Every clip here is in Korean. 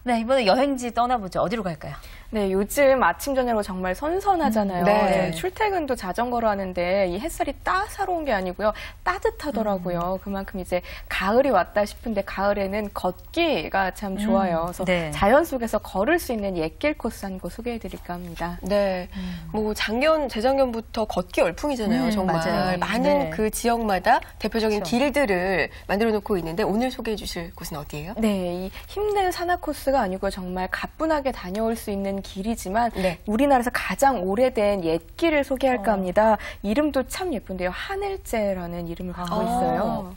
네, 이번에 여행지 떠나보죠. 어디로 갈까요? 네, 요즘 아침, 저녁으로 정말 선선하잖아요. 네. 출퇴근도 자전거로 하는데 이 햇살이 따사로운 게 아니고요. 따뜻하더라고요. 그만큼 이제 가을이 왔다 싶은데 가을에는 걷기가 참 좋아요. 그래서 네. 자연 속에서 걸을 수 있는 옛길 코스 한 곳 소개해드릴까 합니다. 네, 뭐 작년, 재작년부터 걷기 열풍이잖아요. 정말 맞아요. 많은 네. 그 지역마다 대표적인 그렇죠. 길들을 만들어 놓고 있는데 오늘 소개해 주실 곳은 어디예요? 네, 이 힘든 산악 코스가 아니고 정말 가뿐하게 다녀올 수 있는 길이지만 네. 우리나라에서 가장 오래된 옛길을 소개할까 합니다. 이름도 참 예쁜데요. 하늘제라는 이름을 갖고 있어요.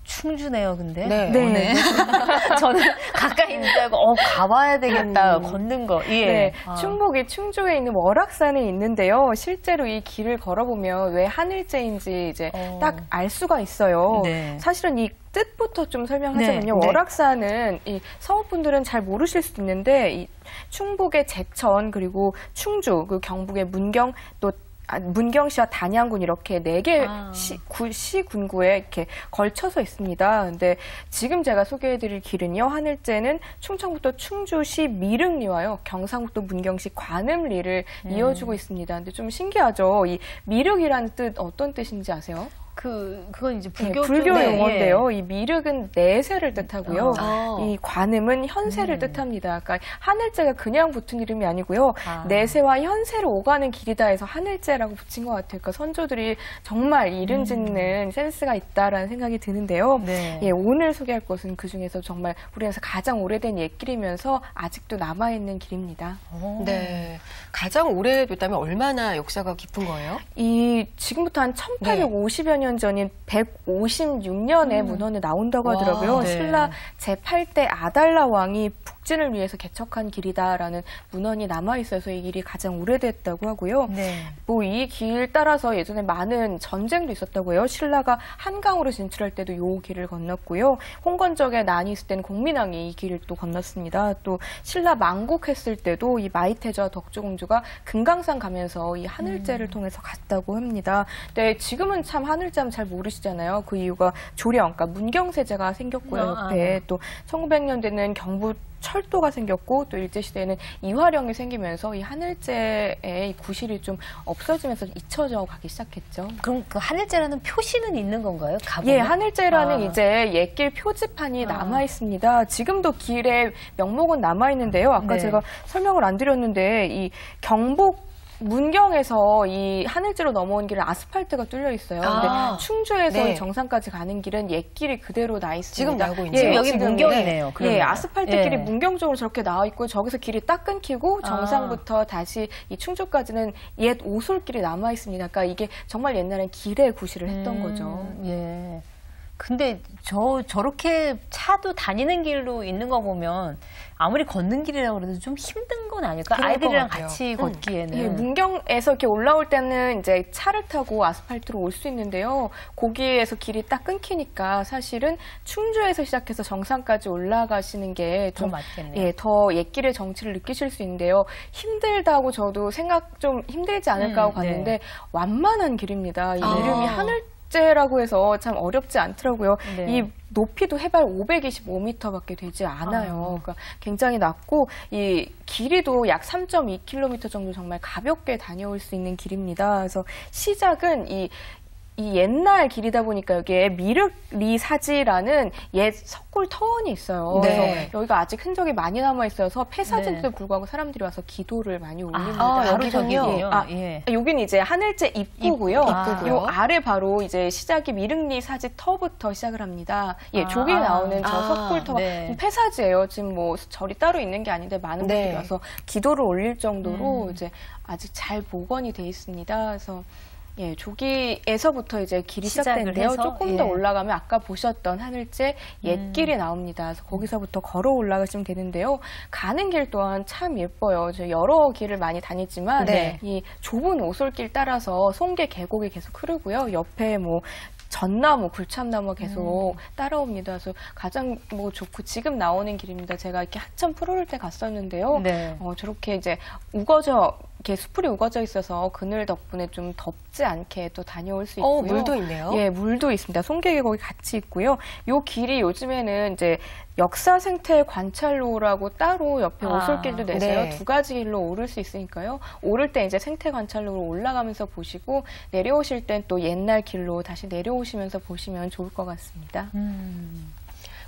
충주네요, 근데. 네. 저는 가까이 있는 줄 알고, 가봐야 되겠다, 걷는 거. 예. 네, 충북이 충주에 있는 월악산에 있는데요. 실제로 이 길을 걸어보면 왜 하늘제인지 이제 딱 알 수가 있어요. 네. 사실은 이 뜻부터 좀 설명하자면요. 네. 월악산은 이 성우분들은 잘 모르실 수도 있는데 이 충북의 제천 그리고 충주, 그 경북의 문경 또 문경시와 단양군 이렇게 4개 시군구에 이렇게 걸쳐서 있습니다. 근데 지금 제가 소개해드릴 길은요. 하늘제는 충청북도 충주시 미륵리와요. 경상북도 문경시 관음리를 이어주고 있습니다. 근데 좀 신기하죠. 이 미륵이라는 뜻 어떤 뜻인지 아세요? 그건 이제 불교, 불교 쪽에, 용어인데요. 이 미륵은 내세를 뜻하고요. 아. 이 관음은 현세를 뜻합니다. 그러니까 하늘제가 그냥 붙은 이름이 아니고요. 내세와 현세를 오가는 길이다 해서 하늘제라고 붙인 것 같아요. 그러니까 선조들이 정말 이름 짓는 센스가 있다라는 생각이 드는데요. 네. 예, 오늘 소개할 곳은 그중에서 정말 우리나라에서 가장 오래된 옛길이면서 아직도 남아있는 길입니다. 네, 가장 오래됐다면 얼마나 역사가 깊은 거예요? 이 지금부터 한 1850여 년 전인 156년에 문헌에 나온다고 하더라고요. 네. 신라 제8대 아달라 왕이 북진을 위해서 개척한 길이다라는 문헌이 남아있어서 이 길이 가장 오래됐다고 하고요. 네. 뭐 이 길 따라서 예전에 많은 전쟁도 있었다고요. 신라가 한강으로 진출할 때도 이 길을 건넜고요. 홍건적에 난이 있을 때는 공민왕이 이 길을 또 건넜습니다. 또 신라 망국했을 때도 이 마이태저와 덕조공주가 금강산 가면서 이 하늘제를 통해서 갔다고 합니다. 근데 지금은 참 하늘제 하면 잘 모르시잖아요. 그 이유가 조령, 그러니까 문경세제가 생겼고요. 옆에 또 1900년대는 경부 철도가 생겼고 또 일제시대에는 이화령이 생기면서 이 하늘제의 이 구실이 좀 없어지면서 잊혀져 가기 시작했죠. 그럼 그 하늘제라는 표시는 있는 건가요? 가보면? 예, 하늘제라는 이제 옛길 표지판이 남아 있습니다. 지금도 길에 명목은 남아 있는데요. 아까 네. 제가 설명을 안 드렸는데 이 경북 문경에서 이 하늘제로 넘어온 길은 아스팔트가 뚫려 있어요. 근데 충주에서 네. 이 정상까지 가는 길은 옛길이 그대로 나 있습니다. 지금 나오고 있는 지금 여기 지금, 문경이네요. 예, 그러면. 아스팔트 길이 문경 쪽으로 저렇게 나와 있고 저기서 길이 딱 끊기고 정상부터 다시 이 충주까지는 옛 오솔길이 남아 있습니다. 그러니까 이게 정말 옛날엔 길에 구실을 했던 거죠. 예. 근데 저렇게 차도 다니는 길로 있는 거 보면 아무리 걷는 길이라고 그래도 좀 힘든 건 아닐까? 그럴 아이들이랑 것 같아요. 같이 걷기에는. 예, 문경에서 이렇게 올라올 때는 이제 차를 타고 아스팔트로 올 수 있는데요. 거기에서 길이 딱 끊기니까 사실은 충주에서 시작해서 정상까지 올라가시는 게 더 좀 맞겠네요. 예, 더 옛길의 정취를 느끼실 수 있는데요. 힘들다고 저도 생각 좀 힘들지 않을까 하고 갔는데 네. 완만한 길입니다. 이 이름이 하늘제라고 해서 참 어렵지 않더라고요. 네. 이 높이도 해발 525m밖에 되지 않아요. 그러니까 굉장히 낮고 이 길이도 약 3.2km 정도 정말 가볍게 다녀올 수 있는 길입니다. 그래서 시작은 이 옛날 길이다 보니까 여기에 미륵리 사지라는 옛 석굴 터원이 있어요. 네. 그래서 여기가 아직 흔적이 많이 남아 있어서 폐사진에도 불구하고 사람들이 와서 기도를 많이 올립니다. 바로 저기요? 여기는 이제 하늘제 입구고요. 입구고요. 요 아래 바로 이제 시작이 미륵리 사지 터부터 시작을 합니다. 예, 조개 나오는 저 석굴 터 네. 폐사지예요. 지금 뭐 절이 따로 있는 게 아닌데 많은 네. 분들이 와서 기도를 올릴 정도로 이제 아직 잘 복원이 돼 있습니다. 그래서 예, 조기에서부터 이제 길이 시작되는데요. 해서, 조금 더 올라가면 아까 보셨던 하늘제 옛길이 나옵니다. 그래서 거기서부터 걸어 올라가시면 되는데요. 가는 길 또한 참 예뻐요. 저 여러 길을 많이 다니지만 네. 이 좁은 오솔길 따라서 송계 계곡이 계속 흐르고요. 옆에 뭐 전나무, 굴참나무가 계속 따라옵니다. 그래서 가장 뭐 좋고 지금 나오는 길입니다. 제가 이렇게 한참 푸르를 때 갔었는데요. 네. 저렇게 이제 우거져 이렇게 수풀이 우거져 있어서 그늘 덕분에 좀 덥지 않게 또 다녀올 수 있고요. 물도 있네요. 예, 물도 있습니다. 송계계곡이 같이 있고요. 요 길이 요즘에는 이제 역사 생태 관찰로라고 따로 옆에 오솔길도 내서요. 네. 2가지 길로 오를 수 있으니까요. 오를 때 이제 생태 관찰로로 올라가면서 보시고 내려오실 땐 또 옛날 길로 다시 내려오시면서 보시면 좋을 것 같습니다.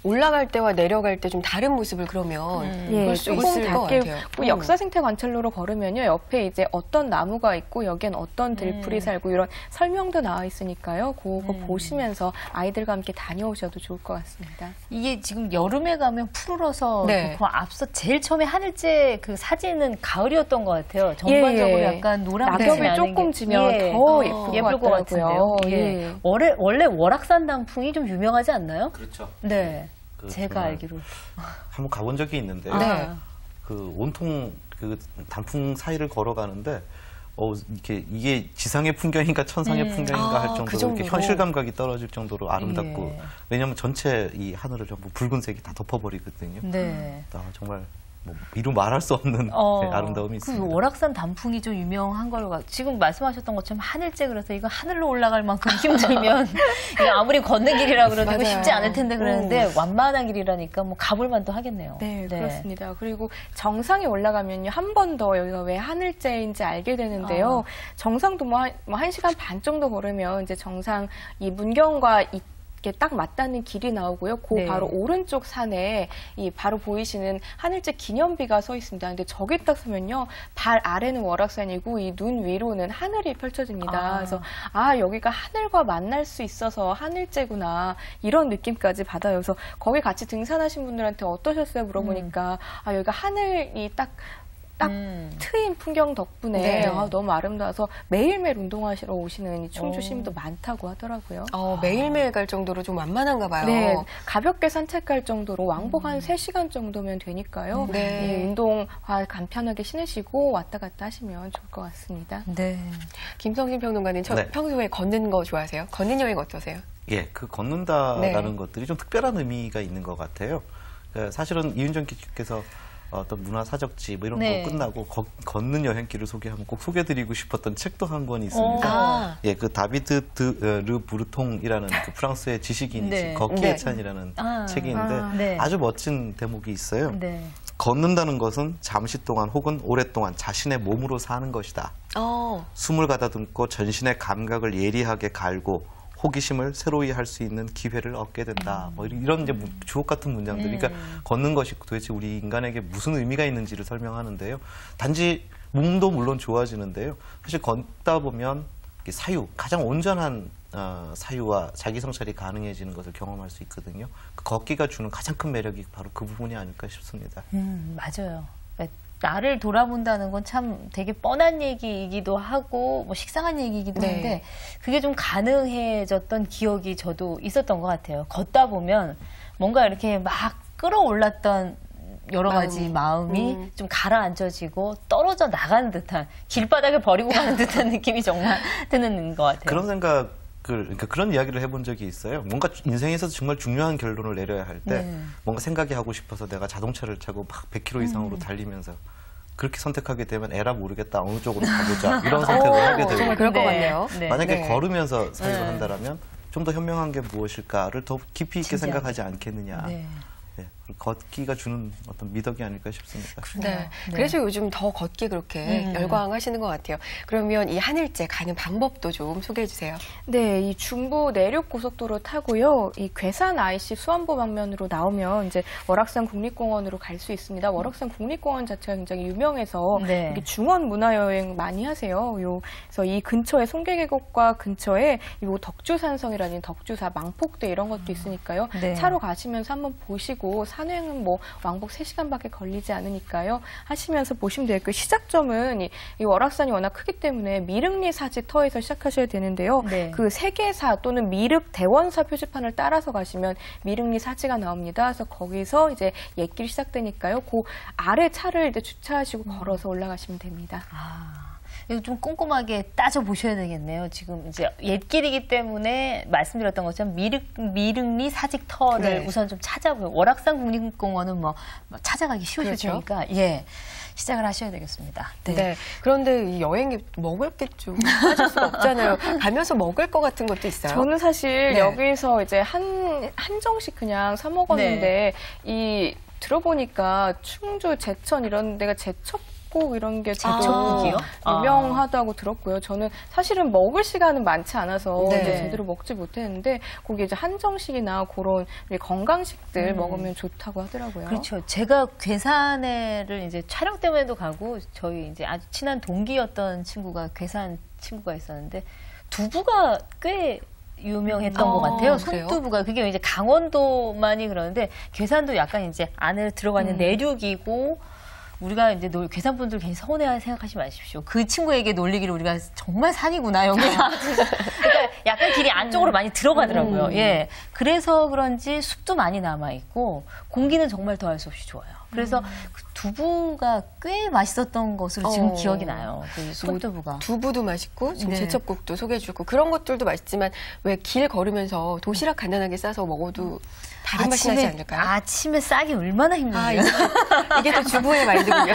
올라갈 때와 내려갈 때 좀 다른 모습을 그러면 예, 볼 수 조금 있을 것 다르게 같아요. 뭐 역사 생태 관찰로로 걸으면요. 옆에 이제 어떤 나무가 있고 여기엔 어떤 들풀이 살고 이런 설명도 나와 있으니까요. 그거 보시면서 아이들과 함께 다녀오셔도 좋을 것 같습니다. 이게 지금 여름에 가면 푸르러서 네. 그 앞서 제일 처음에 하늘째 그 사진은 가을이었던 것 같아요. 전반적으로 예. 약간 노란빛이 낙엽이 나는 조금 게. 지면 예. 더 예쁠 것 같은데요. 예. 원래 월악산 단풍이 좀 유명하지 않나요? 그렇죠. 네. 그 제가 정말 알기로. 한번 가본 적이 있는데요. 네. 그 온통 그 단풍 사이를 걸어가는데 이게 지상의 풍경인가 천상의 풍경인가 할 정도로, 그 정도로. 이렇게 현실 감각이 떨어질 정도로 아름답고 예. 왜냐하면 전체 이 하늘을 전부 붉은색이 다 덮어버리거든요. 네. 정말 뭐 이루 말할 수 없는 네, 아름다움이 그 있습니다. 월악산 단풍이 좀 유명한 걸로 지금 말씀하셨던 것처럼 하늘째 그래서 이거 하늘로 올라갈 만큼 힘들면 이거 아무리 걷는 길이라 그래도 이거 맞아요. 쉽지 않을 텐데 그러는데 완만한 길이라니까 뭐 가볼 만도 하겠네요. 네, 그렇습니다. 그리고 정상에 올라가면요, 한 번 더 여기가 왜 하늘째인지 알게 되는데요. 정상도 뭐 1시간 반 정도 걸으면 이제 정상 이 문경과 이렇게 딱 맞닿는 길이 나오고요. 그 네. 바로 오른쪽 산에 이 바로 보이시는 하늘째 기념비가 서 있습니다. 근데 저기 딱 서면요, 발 아래는 월악산이고 이 눈 위로는 하늘이 펼쳐집니다. 그래서 여기가 하늘과 만날 수 있어서 하늘째구나 이런 느낌까지 받아요. 그래서 거기 같이 등산하신 분들한테 어떠셨어요? 물어보니까 여기가 하늘이 딱 트인 풍경 덕분에 네. 너무 아름다워서 매일매일 운동하시러 오시는 이 충주 시민도 많다고 하더라고요. 매일매일 갈 정도로 좀 완만한가 봐요. 네, 가볍게 산책할 정도로 왕복 한 3시간 정도면 되니까요. 네. 이 운동화 간편하게 신으시고 왔다 갔다 하시면 좋을 것 같습니다. 네. 김성진 평론가는 네. 평소에 걷는 거 좋아하세요? 걷는 여행 어떠세요? 예, 그 걷는다라는 네. 것들이 좀 특별한 의미가 있는 것 같아요. 사실은 이윤정 기자께서 어떤 문화사적지 뭐 이런 네. 거 끝나고 걷는 여행길을 소개하면 꼭 소개드리고 싶었던 책도 한 권 있습니다. 예, 그 다비드 르 부르통이라는 그 프랑스의 지식인이신 네. 걷기의 네. 찬이라는 책이 있는데 네. 아주 멋진 대목이 있어요. 네. 걷는다는 것은 잠시 동안 혹은 오랫동안 자신의 몸으로 사는 것이다. 숨을 가다듬고 전신의 감각을 예리하게 갈고 호기심을 새로이 할 수 있는 기회를 얻게 된다. 뭐 이런 이제 주옥 같은 문장들. 그러니까 걷는 것이 도대체 우리 인간에게 무슨 의미가 있는지를 설명하는데요. 단지 몸도 물론 좋아지는데요. 사실 걷다 보면 사유, 가장 온전한 사유와 자기 성찰이 가능해지는 것을 경험할 수 있거든요. 그 걷기가 주는 가장 큰 매력이 바로 그 부분이 아닐까 싶습니다. 맞아요. 나를 돌아본다는 건 참 되게 뻔한 얘기이기도 하고 뭐 식상한 얘기이기도 네. 한데 그게 좀 가능해졌던 기억이 저도 있었던 것 같아요. 걷다 보면 뭔가 이렇게 막 끌어올랐던 여러 가지 마음이 좀 가라앉아지고 떨어져 나가는 듯한 길바닥에 버리고 가는 듯한 느낌이 정말 드는 것 같아요. 그런 생각을, 그러니까 그런 이야기를 해본 적이 있어요. 뭔가 인생에서 정말 중요한 결론을 내려야 할 때 뭔가 생각이 하고 싶어서 내가 자동차를 타고 막 100km 이상으로 달리면서 그렇게 선택하게 되면 에라 모르겠다, 어느 쪽으로 가보자 이런 선택을 하게 되고 정말 그럴 것 같네요. 네. 만약에 네. 걸으면서 사유를 한다면 좀 더 현명한 게 무엇일까를 더 깊이 있게 진지하게. 생각하지 않겠느냐. 네. 예, 걷기가 주는 어떤 미덕이 아닐까 싶습니다. 네. 네. 그래서 요즘 더 걷기 그렇게 열광하시는 것 같아요. 그러면 이 하늘째 가는 방법도 좀 소개해 주세요. 네, 이 중부 내륙 고속도로 타고요. 이 괴산 IC 수안보 방면으로 나오면 이제 월악산 국립공원으로 갈 수 있습니다. 월악산 국립공원 자체가 굉장히 유명해서 네. 여기 중원 문화여행 많이 하세요. 그래서 이 근처에 송계계곡과 근처에 이 덕주산성이라는 덕주사 망폭대 이런 것도 있으니까요. 네. 차로 가시면서 한번 보시고 산행은 뭐 왕복 3시간밖에 걸리지 않으니까요. 하시면서 보시면 되고요. 시작점은 이 월악산이 워낙 크기 때문에 미륵리 사지터에서 시작하셔야 되는데요. 네. 그 세계사 또는 미륵 대원사 표지판을 따라서 가시면 미륵리 사지가 나옵니다. 그래서 거기서 이제 옛길 시작되니까요. 그 아래 차를 이제 주차하시고 걸어서 올라가시면 됩니다. 이거 좀 꼼꼼하게 따져 보셔야 되겠네요. 지금 이제 옛길이기 때문에 말씀드렸던 것처럼 미륵리 사직터를 네. 우선 좀 찾아보요. 월악산 국립공원은 뭐 찾아가기 쉬우실 그렇죠. 테니까 예. 시작을 하셔야 되겠습니다. 네. 그런데 이 여행에 먹을 게 좀 빠질 수 없잖아요. 가면서 먹을 거 같은 것도 있어요? 저는 사실 네. 여기서 이제 한정식 그냥 사 먹었는데 이 들어보니까 충주, 제천 이런 데가 제첩국 이런 게 제첩국이요? 유명하다고 들었고요. 저는 사실은 먹을 시간은 많지 않아서 네. 이제 제대로 먹지 못했는데 거기 이제 한정식이나 그런 건강식들 먹으면 좋다고 하더라고요. 그렇죠. 제가 괴산에를 이제 촬영 때문에도 가고 저희 이제 아주 친한 동기였던 친구가 괴산 친구가 있었는데 두부가 꽤 유명했던 것 같아요. 그래요? 손두부가. 그게 이제 강원도만이 그러는데 괴산도 약간 이제 안에 들어가 있는 내륙이고 우리가 이제 괴산 분들 괜히 서운해 생각하지 마십시오. 그 친구에게 놀리기를 우리가 정말 산이구나 여기가. 그러니까 약간 길이 안쪽으로 많이 들어가더라고요. 예. 그래서 그런지 숲도 많이 남아 있고 공기는 정말 더할 수 없이 좋아요. 그래서 그 두부가 꽤 맛있었던 것으로 지금 기억이 나요. 그 손두부가. 두부도 맛있고 지금 네. 제첩국도 소개해 주고 그런 것들도 맛있지만 왜 길 걸으면서 도시락 간단하게 싸서 먹어도 다른 맛이 나지 않을까요? 아침에 싸기 얼마나 힘든데요. 이게 또 주부의 마인드군요.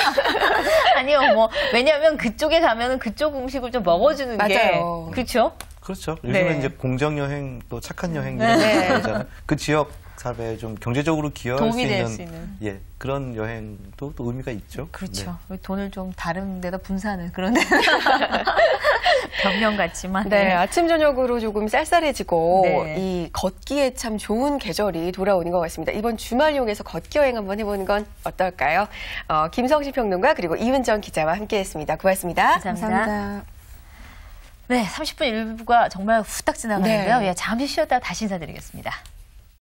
아니요, 뭐 왜냐하면 그쪽에 가면은 그쪽 음식을 좀 먹어주는 맞아요. 게 그렇죠. 그렇죠. 요즘에 네. 이제 공정 여행 또 착한 여행 이런 얘기잖아요. 그 지역 사회에 좀 경제적으로 기여할 도움이 수 될 있는, 수 있는. 예, 그런 여행도 또 의미가 있죠. 그렇죠. 돈을 좀 다른 데다 분산을 그런 데 변명 같지만. 네, 아침 저녁으로 조금 쌀쌀해지고 네. 이 걷기에 참 좋은 계절이 돌아오는 것 같습니다. 이번 주말 이용해서 걷기 여행 한번 해보는 건 어떨까요? 김성신 평론가 그리고 이은정 기자와 함께했습니다. 고맙습니다. 감사합니다. 네, 30분 1부가 정말 후딱 지나가는데요. 네. 예, 잠시 쉬었다가 다시 인사드리겠습니다.